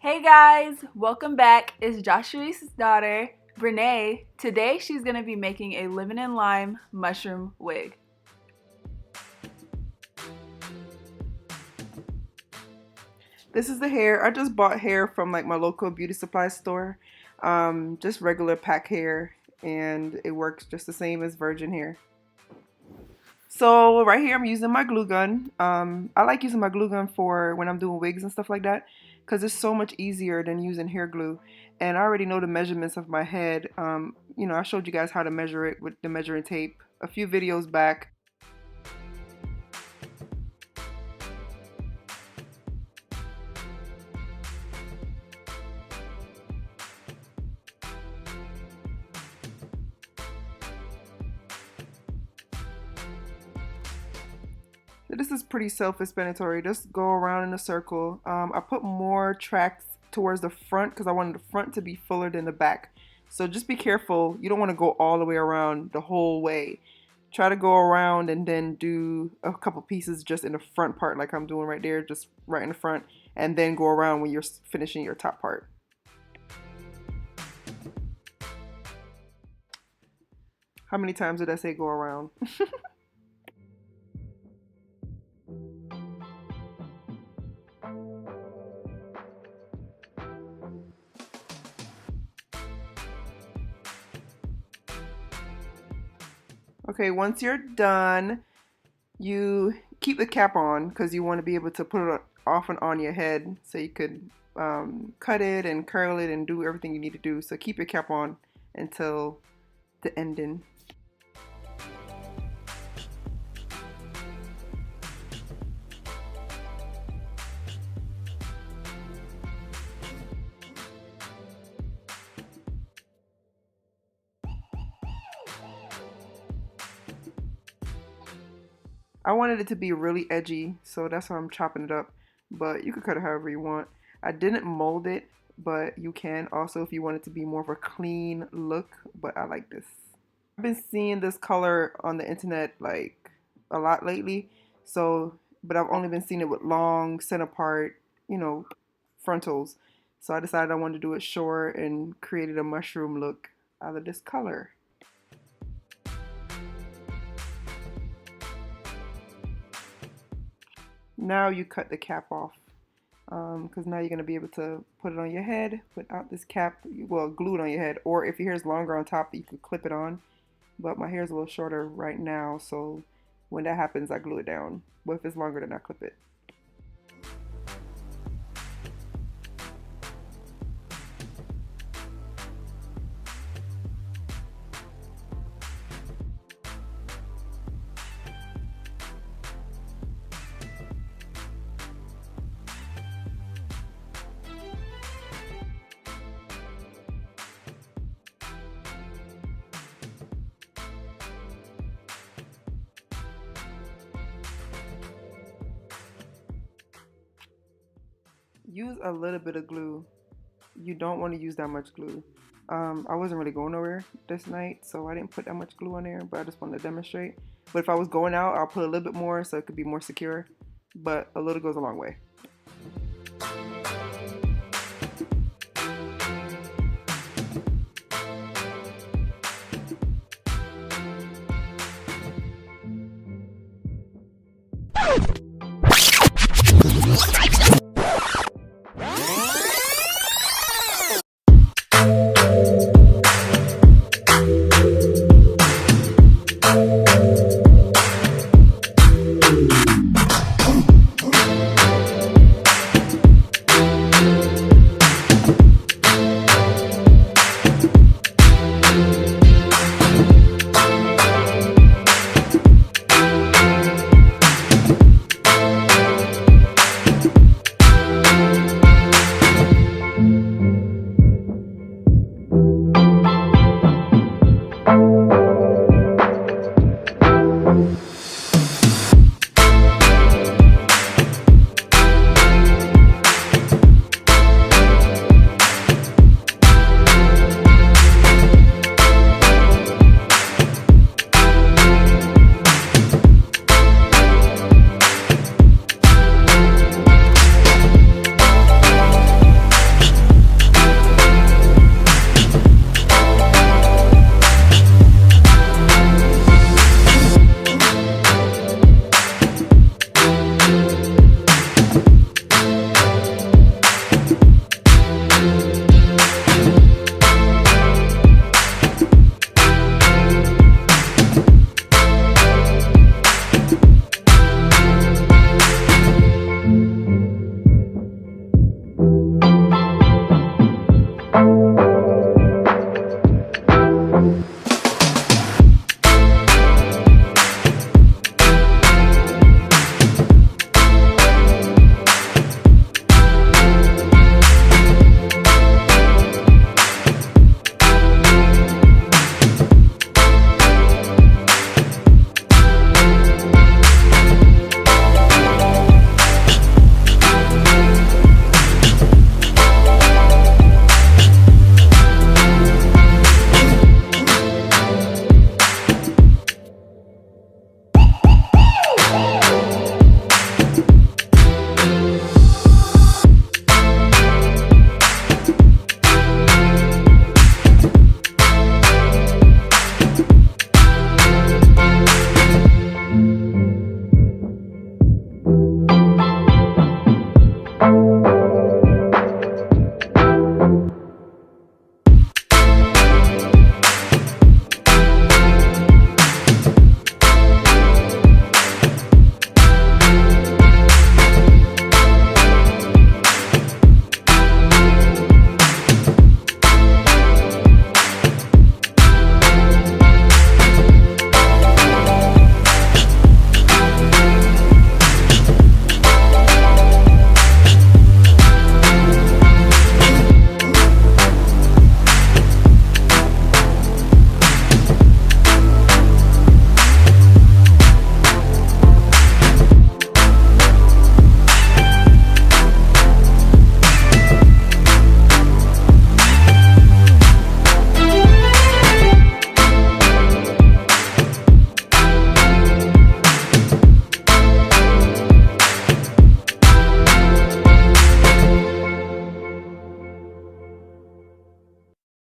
Hey guys, welcome back. It's Jah.Cherise's daughter, Renee. Today she's going to be making a lemon and lime mushroom wig. This is the hair. I just bought hair from like my local beauty supply store. Just regular pack hair, and it works just the same as virgin hair. So right here I'm using my glue gun. I like using my glue gun for when I'm doing wigs and stuff like that because it's so much easier than using hair glue. And I already know the measurements of my head. I showed you guys how to measure it with the measuring tape a few videos back. This is pretty self-explanatory. Just go around in a circle. I put more tracks towards the front because I wanted the front to be fuller than the back. So just be careful. You don't want to go all the way around the whole way. Try to go around and then do a couple pieces just in the front part like I'm doing right there, just right in the front, and then go around when you're finishing your top part. How many times did I say go around? Okay, once you're done, you keep the cap on because you want to be able to put it off and on your head so you could cut it and curl it and do everything you need to do. So keep your cap on until the ending. I wanted it to be really edgy, so that's why I'm chopping it up. But you could cut it however you want. I didn't mold it, but you can also if you want it to be more of a clean look, but I like this. I've been seeing this color on the internet like a lot lately, but I've only been seeing it with long center part, frontals. So I decided I wanted to do it short and created a mushroom look out of this color. Now you cut the cap off because now you're going to be able to put it on your head without this cap, well, glue it on your head, or if your hair is longer on top, you could clip it on. But my hair is a little shorter right now, so when that happens, I glue it down. But if it's longer, then I clip it. Use a little bit of glue. You don't want to use that much glue. I wasn't really going nowhere this night, so I didn't put that much glue on there, but I just wanted to demonstrate. But if I was going out, I'll put a little bit more so it could be more secure, but a little goes a long way.